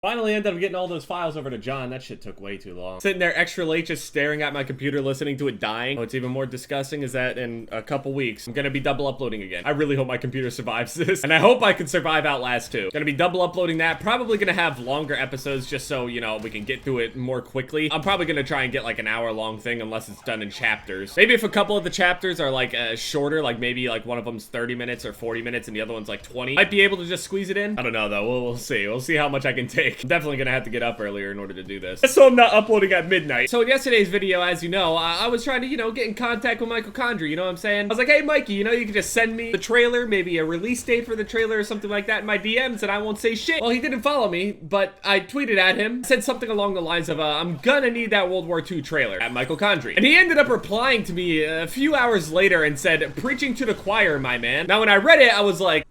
Finally ended up getting all those files over to John. That shit took way too long. Sitting there extra late just staring at my computer listening to it dying. What's even more disgusting is that in a couple weeks, I'm gonna be double uploading again. I really hope my computer survives this. And I hope I can survive Outlast 2. Gonna be double uploading that. Probably gonna have longer episodes just so, you know, we can get through it more quickly. I'm probably gonna try and get like an hour-long thing unless it's done in chapters. Maybe if a couple of the chapters are like shorter, like maybe like one of them's 30 minutes or 40 minutes and the other one's like 20. Might be able to just squeeze it in. I don't know though. We'll see. We'll see how much I can take. I'm definitely gonna have to get up earlier in order to do this. So I'm not uploading at midnight. So in yesterday's video, as you know, I was trying to, you know, get in contact with Michael Condrey, you know what I'm saying? I was like, hey Mikey, you know, you can just send me the trailer, maybe a release date for the trailer or something like that in my DMs and I won't say shit. Well, he didn't follow me, but I tweeted at him, said something along the lines of, I'm gonna need that World War II trailer at Michael Condrey. And he ended up replying to me a few hours later and said, preaching to the choir, my man. Now when I read it, I was like,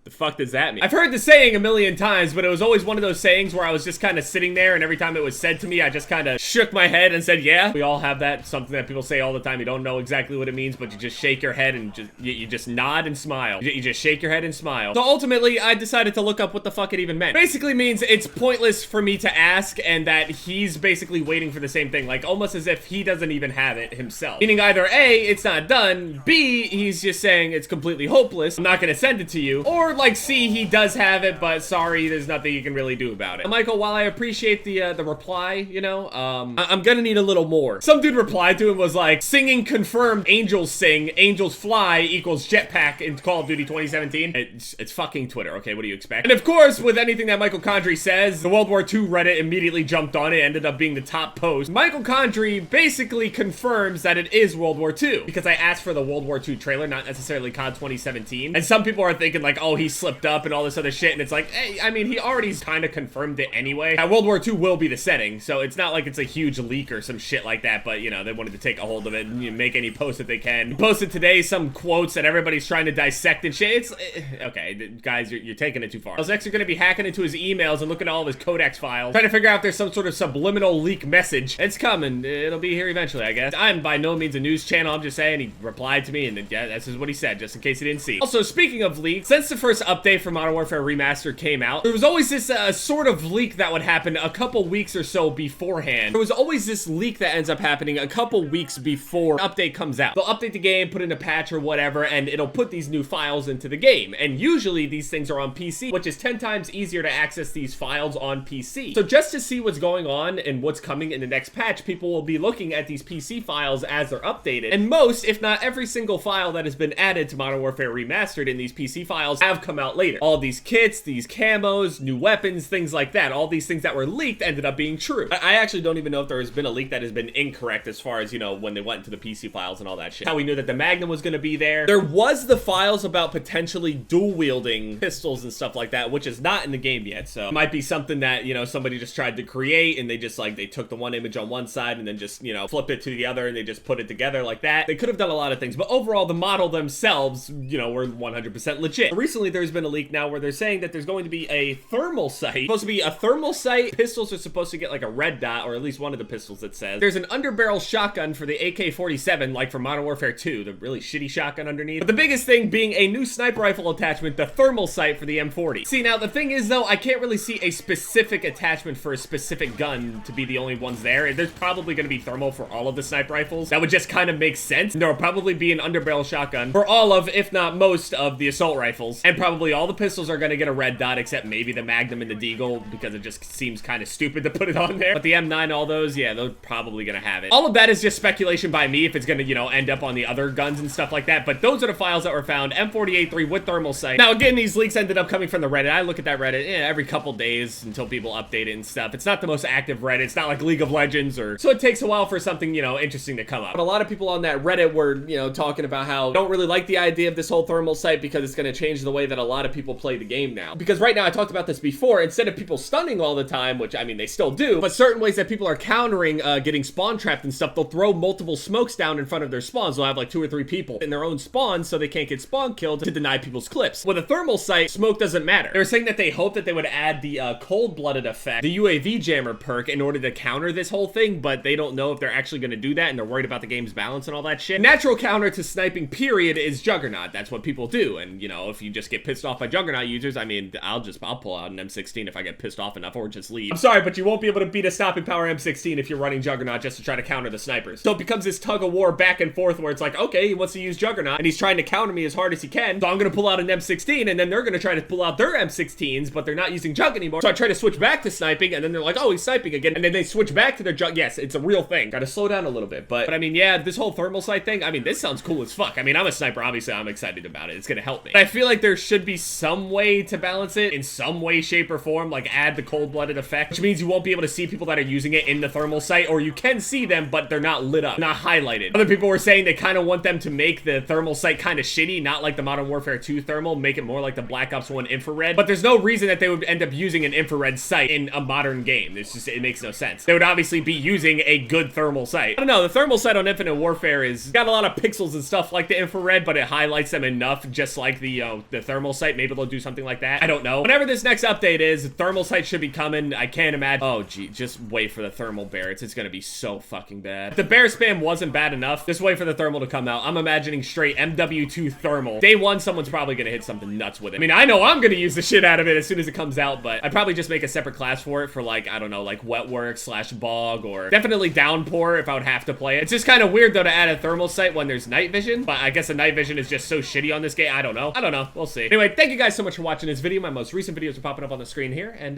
the fuck does that mean? I've heard the saying a million times, but it was always one of those sayings where I was just kind of sitting there and every time it was said to me, I just kind of shook my head and said, yeah. We all have that, something that people say all the time. You don't know exactly what it means, but you just shake your head and you just nod and smile. You just shake your head and smile. So ultimately, I decided to look up what the fuck it even meant. Basically means it's pointless for me to ask and that he's basically waiting for the same thing, like almost as if he doesn't even have it himself. Meaning either A, it's not done, B, he's just saying it's completely hopeless, I'm not gonna send it to you, or like C, he does have it, but sorry, there's nothing you can really do about it. Michael, while I appreciate the reply, you know, I'm gonna need a little more. Some dude replied to him was like, singing confirmed, angels sing, angels fly equals jetpack in Call of Duty 2017. It's fucking Twitter, okay, what do you expect? And of course, with anything that Michael Condrey says, the World War II Reddit immediately jumped on it, ended up being the top post. Michael Condrey basically confirms that it is World War II, because I asked for the World War II trailer, not necessarily COD 2017, and some people are thinking like, oh, he slipped up and all this other shit, and it's like, hey, I mean, he already kind of confirmed it anyway. World War II will be the setting, so it's not like it's a huge leak or some shit like that, but, you know, they wanted to take a hold of it and, you know, make any post that they can. He posted today some quotes that everybody's trying to dissect and shit. It's, okay, guys, you're taking it too far. Those X are gonna be hacking into his emails and looking at all of his codex files, trying to figure out if there's some sort of subliminal leak message. It's coming. It'll be here eventually, I guess. I'm by no means a news channel, I'm just saying he replied to me, and yeah, that's just what he said, just in case you didn't see. Also, speaking of leaks, since the first update for Modern Warfare Remastered came out, there was always this sort of leak that would happen a couple weeks or so beforehand. There was always this leak that ends up happening a couple weeks before an update comes out. They'll update the game, put in a patch or whatever, and it'll put these new files into the game. And usually these things are on PC, which is 10 times easier to access these files on PC. So just to see what's going on and what's coming in the next patch, people will be looking at these PC files as they're updated. And most, if not every single file that has been added to Modern Warfare Remastered in these PC files have come out later. All these kits, these camos, new weapons, things like that. All these things that were leaked ended up being true. I actually don't even know if there has been a leak that has been incorrect as far as, you know, when they went into the PC files and all that shit. How we knew that the Magnum was going to be there. There was the files about potentially dual-wielding pistols and stuff like that, which is not in the game yet, so it might be something that, you know, somebody just tried to create and they just, like, they took the one image on one side and then just, you know, flipped it to the other and they just put it together like that. They could have done a lot of things, but overall, the model themselves, you know, were 100% legit. Recently, there's been a leak now where they're saying that there's going to be a thermal sight. Supposed to be a thermal sight. Pistols are supposed to get like a red dot, or at least one of the pistols that says. There's an underbarrel shotgun for the AK-47, like for Modern Warfare 2, the really shitty shotgun underneath. But the biggest thing being a new sniper rifle attachment, the thermal sight for the M40. See, now the thing is though, I can't really see a specific attachment for a specific gun to be the only ones there. There's probably going to be thermal for all of the sniper rifles. That would just kind of make sense. And there will probably be an underbarrel shotgun for all of, if not most, of the assault rifles. And probably all the pistols are going to get a red dot, except maybe the Magnum and the Deagle, because it just seems kind of stupid to put it on there. But the M9, all those, yeah, they're probably gonna have it. All of that is just speculation by me if it's gonna, you know, end up on the other guns and stuff like that, but those are the files that were found. M40A3 with thermal sight. Now, again, these leaks ended up coming from the Reddit. I look at that Reddit every couple days until people update it and stuff. It's not the most active Reddit. It's not like League of Legends or... So it takes a while for something, you know, interesting to come up. But a lot of people on that Reddit were, you know, talking about how they don't really like the idea of this whole thermal sight because it's gonna change the way that a lot of people play the game now. Because right now, I talked about this before, instead of people stunning all the time, which, I mean, they still do, but certain ways that people are countering getting spawn trapped and stuff, they'll throw multiple smokes down in front of their spawns. They'll have like 2 or 3 people in their own spawns so they can't get spawn killed to deny people's clips. With a thermal sight, smoke doesn't matter. They were saying that they hope that they would add the cold-blooded effect, the UAV jammer perk, in order to counter this whole thing, but they don't know if they're actually going to do that, and they're worried about the game's balance and all that shit. Natural counter to sniping, period, is Juggernaut. That's what people do, and, you know, if you just get pissed off by Juggernaut users, I mean, I'll pull out an M16 if I get pissed off enough, or just leave. I'm sorry, but you won't be able to beat a stopping power M16 if you're running Juggernaut just to try to counter the snipers. So it becomes this tug of war back and forth where it's like, okay, he wants to use Juggernaut, and he's trying to counter me as hard as he can, so I'm gonna pull out an M16, and then they're gonna try to pull out their M16s, but they're not using Jug anymore. So I try to switch back to sniping, and then they're like, oh, he's sniping again, and then they switch back to their Jug. Yes, it's a real thing. Gotta slow down a little bit, but I mean, yeah, this whole thermal sight thing, I mean, this sounds cool as fuck. I mean, I'm a sniper, obviously I'm excited about it. It's gonna help me. But I feel like there should be some way to balance it in some way, shape, or form, like add the cold-blooded effect, which means you won't be able to see people that are using it in the thermal sight, or you can see them, but they're not lit up, not highlighted. Other people were saying they kind of want them to make the thermal sight kind of shitty, not like the Modern Warfare 2 thermal, make it more like the Black Ops 1 infrared, but there's no reason that they would end up using an infrared sight in a modern game. It's just, it makes no sense. They would obviously be using a good thermal sight. I don't know, the thermal sight on Infinite Warfare is got a lot of pixels and stuff like the infrared, but it highlights them enough, just like the thermal sight. Maybe they'll do something like that. I don't know. Whenever this next update is, thermal sight should be coming. I can't imagine. Oh, gee, just wait for the thermal Barretts. It's gonna be so fucking bad. If the bear spam wasn't bad enough, just wait for the thermal to come out. I'm imagining straight MW2 thermal. Day one, someone's probably gonna hit something nuts with it. I mean, I know I'm gonna use the shit out of it as soon as it comes out, but I'd probably just make a separate class for it for, like, I don't know, like Wetwork / Bog, or definitely Downpour if I would have to play it. It's just kind of weird, though, to add a thermal sight when there's night vision, but I guess the night vision is just so shitty on this game. I don't know. We'll see. Anyway, thank you guys so much for watching this video. My most recent videos are popping up on the screen here, and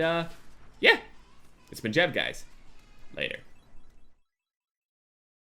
yeah, it's been Jev, guys. Later.